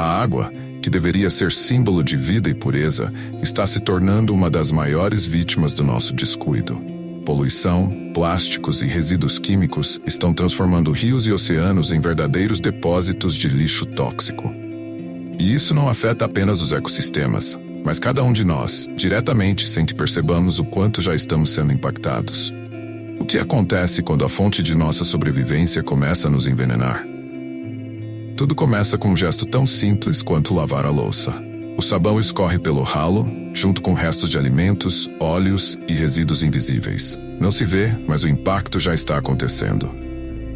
A água, que deveria ser símbolo de vida e pureza, está se tornando uma das maiores vítimas do nosso descuido. Poluição, plásticos e resíduos químicos estão transformando rios e oceanos em verdadeiros depósitos de lixo tóxico. E isso não afeta apenas os ecossistemas, mas cada um de nós, diretamente, sem que percebamos o quanto já estamos sendo impactados. O que acontece quando a fonte de nossa sobrevivência começa a nos envenenar? Tudo começa com um gesto tão simples quanto lavar a louça. O sabão escorre pelo ralo, junto com restos de alimentos, óleos e resíduos invisíveis. Não se vê, mas o impacto já está acontecendo.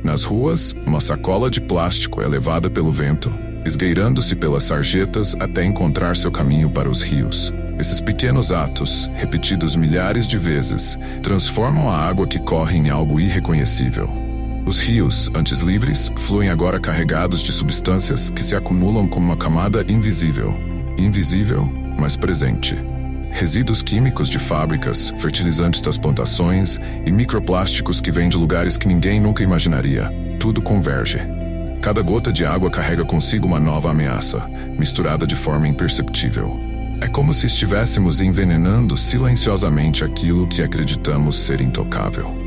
Nas ruas, uma sacola de plástico é levada pelo vento, esgueirando-se pelas sarjetas até encontrar seu caminho para os rios. Esses pequenos atos, repetidos milhares de vezes, transformam a água que corre em algo irreconhecível. Os rios, antes livres, fluem agora carregados de substâncias que se acumulam como uma camada invisível. Invisível, mas presente. Resíduos químicos de fábricas, fertilizantes das plantações e microplásticos que vêm de lugares que ninguém nunca imaginaria. Tudo converge. Cada gota de água carrega consigo uma nova ameaça, misturada de forma imperceptível. É como se estivéssemos envenenando silenciosamente aquilo que acreditamos ser intocável.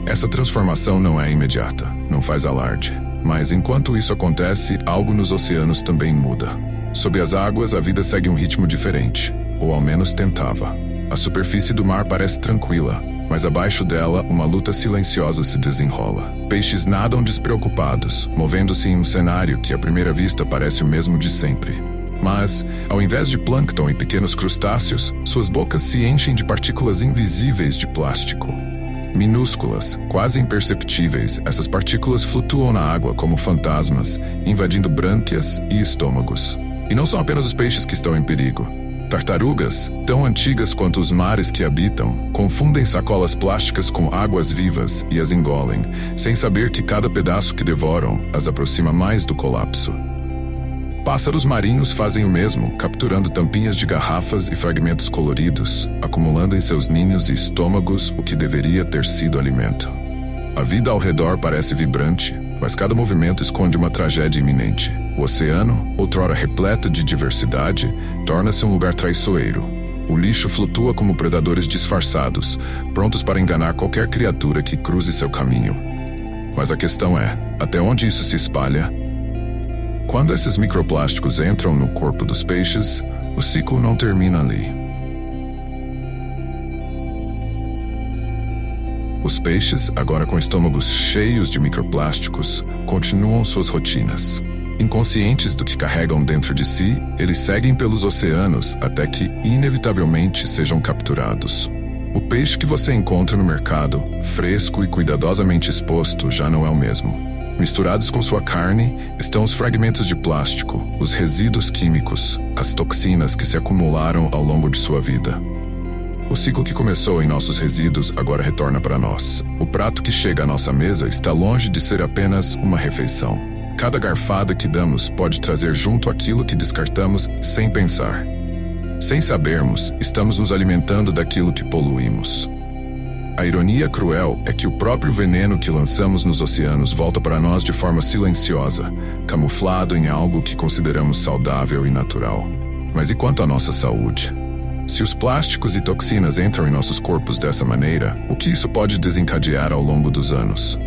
Essa transformação não é imediata, não faz alarde. Mas enquanto isso acontece, algo nos oceanos também muda. Sob as águas, a vida segue um ritmo diferente, ou ao menos tentava. A superfície do mar parece tranquila, mas abaixo dela, uma luta silenciosa se desenrola. Peixes nadam despreocupados, movendo-se em um cenário que à primeira vista parece o mesmo de sempre. Mas, ao invés de plâncton e pequenos crustáceos, suas bocas se enchem de partículas invisíveis de plástico. Minúsculas, quase imperceptíveis, essas partículas flutuam na água como fantasmas, invadindo brânquias e estômagos. E não são apenas os peixes que estão em perigo. Tartarugas, tão antigas quanto os mares que habitam, confundem sacolas plásticas com águas vivas e as engolem, sem saber que cada pedaço que devoram as aproxima mais do colapso. Pássaros marinhos fazem o mesmo, capturando tampinhas de garrafas e fragmentos coloridos, acumulando em seus ninhos e estômagos o que deveria ter sido alimento. A vida ao redor parece vibrante, mas cada movimento esconde uma tragédia iminente. O oceano, outrora repleto de diversidade, torna-se um lugar traiçoeiro. O lixo flutua como predadores disfarçados, prontos para enganar qualquer criatura que cruze seu caminho. Mas a questão é, até onde isso se espalha? Quando esses microplásticos entram no corpo dos peixes, o ciclo não termina ali. Os peixes, agora com estômagos cheios de microplásticos, continuam suas rotinas. Inconscientes do que carregam dentro de si, eles seguem pelos oceanos até que, inevitavelmente, sejam capturados. O peixe que você encontra no mercado, fresco e cuidadosamente exposto, já não é o mesmo. Misturados com sua carne estão os fragmentos de plástico, os resíduos químicos, as toxinas que se acumularam ao longo de sua vida. O ciclo que começou em nossos resíduos agora retorna para nós. O prato que chega à nossa mesa está longe de ser apenas uma refeição. Cada garfada que damos pode trazer junto aquilo que descartamos sem pensar. Sem sabermos, estamos nos alimentando daquilo que poluímos. A ironia cruel é que o próprio veneno que lançamos nos oceanos volta para nós de forma silenciosa, camuflado em algo que consideramos saudável e natural. Mas e quanto à nossa saúde? Se os plásticos e toxinas entram em nossos corpos dessa maneira, o que isso pode desencadear ao longo dos anos?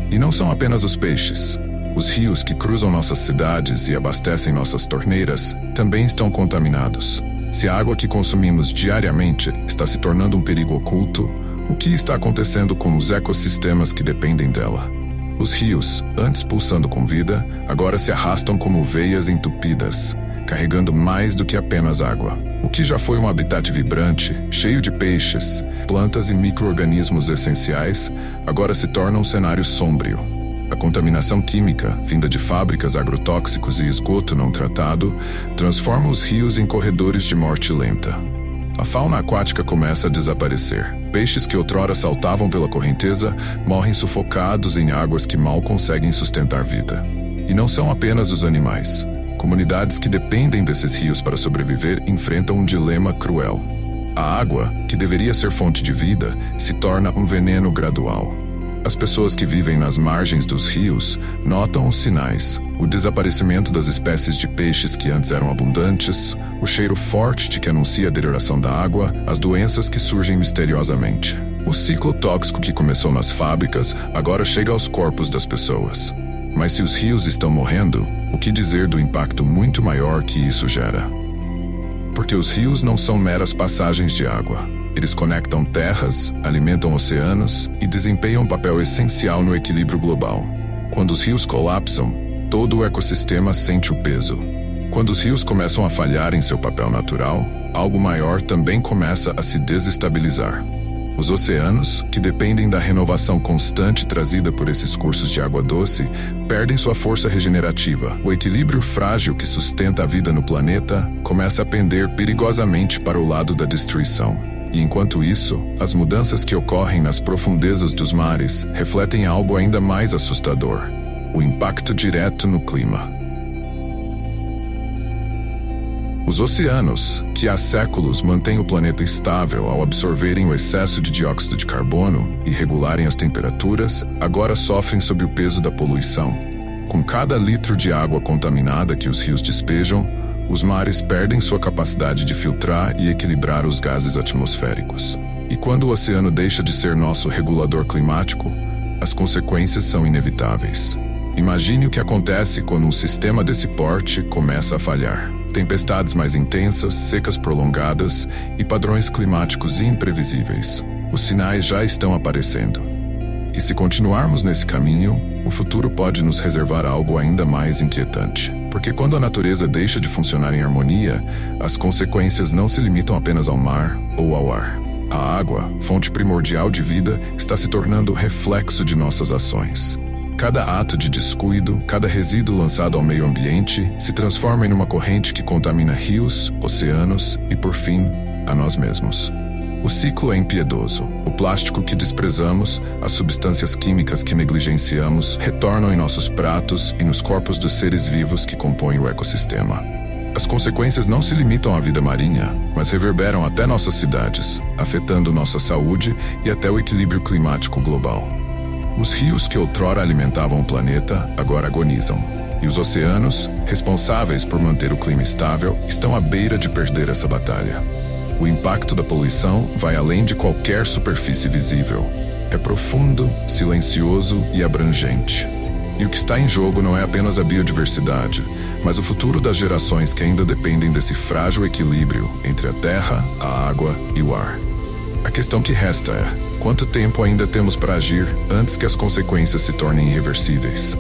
E não são apenas os peixes. Os rios que cruzam nossas cidades e abastecem nossas torneiras também estão contaminados. Se a água que consumimos diariamente está se tornando um perigo oculto, o que está acontecendo com os ecossistemas que dependem dela? Os rios, antes pulsando com vida, agora se arrastam como veias entupidas, carregando mais do que apenas água. O que já foi um habitat vibrante, cheio de peixes, plantas e micro-organismos essenciais, agora se torna um cenário sombrio. A contaminação química, vinda de fábricas, agrotóxicos e esgoto não tratado, transforma os rios em corredores de morte lenta. A fauna aquática começa a desaparecer. Peixes que outrora saltavam pela correnteza morrem sufocados em águas que mal conseguem sustentar vida. E não são apenas os animais. Comunidades que dependem desses rios para sobreviver enfrentam um dilema cruel. A água, que deveria ser fonte de vida, se torna um veneno gradual. As pessoas que vivem nas margens dos rios notam os sinais: o desaparecimento das espécies de peixes que antes eram abundantes, o cheiro forte de que anuncia a deterioração da água, as doenças que surgem misteriosamente. O ciclo tóxico que começou nas fábricas agora chega aos corpos das pessoas. Mas se os rios estão morrendo, o que dizer do impacto muito maior que isso gera? Porque os rios não são meras passagens de água. Eles conectam terras, alimentam oceanos e desempenham um papel essencial no equilíbrio global. Quando os rios colapsam, todo o ecossistema sente o peso. Quando os rios começam a falhar em seu papel natural, algo maior também começa a se desestabilizar. Os oceanos, que dependem da renovação constante trazida por esses cursos de água doce, perdem sua força regenerativa. O equilíbrio frágil que sustenta a vida no planeta começa a pender perigosamente para o lado da destruição. E enquanto isso, as mudanças que ocorrem nas profundezas dos mares refletem algo ainda mais assustador: o impacto direto no clima. Os oceanos, que há séculos mantêm o planeta estável ao absorverem o excesso de dióxido de carbono e regularem as temperaturas, agora sofrem sob o peso da poluição. Com cada litro de água contaminada que os rios despejam, os mares perdem sua capacidade de filtrar e equilibrar os gases atmosféricos. E quando o oceano deixa de ser nosso regulador climático, as consequências são inevitáveis. Imagine o que acontece quando um sistema desse porte começa a falhar. Tempestades mais intensas, secas prolongadas e padrões climáticos imprevisíveis. Os sinais já estão aparecendo. E se continuarmos nesse caminho, o futuro pode nos reservar algo ainda mais inquietante. Porque quando a natureza deixa de funcionar em harmonia, as consequências não se limitam apenas ao mar ou ao ar. A água, fonte primordial de vida, está se tornando reflexo de nossas ações. Cada ato de descuido, cada resíduo lançado ao meio ambiente, se transforma em uma corrente que contamina rios, oceanos e, por fim, a nós mesmos. O ciclo é impiedoso. O plástico que desprezamos, as substâncias químicas que negligenciamos, retornam em nossos pratos e nos corpos dos seres vivos que compõem o ecossistema. As consequências não se limitam à vida marinha, mas reverberam até nossas cidades, afetando nossa saúde e até o equilíbrio climático global. Os rios que outrora alimentavam o planeta agora agonizam. E os oceanos, responsáveis por manter o clima estável, estão à beira de perder essa batalha. O impacto da poluição vai além de qualquer superfície visível. É profundo, silencioso e abrangente. E o que está em jogo não é apenas a biodiversidade, mas o futuro das gerações que ainda dependem desse frágil equilíbrio entre a terra, a água e o ar. A questão que resta é: quanto tempo ainda temos para agir antes que as consequências se tornem irreversíveis?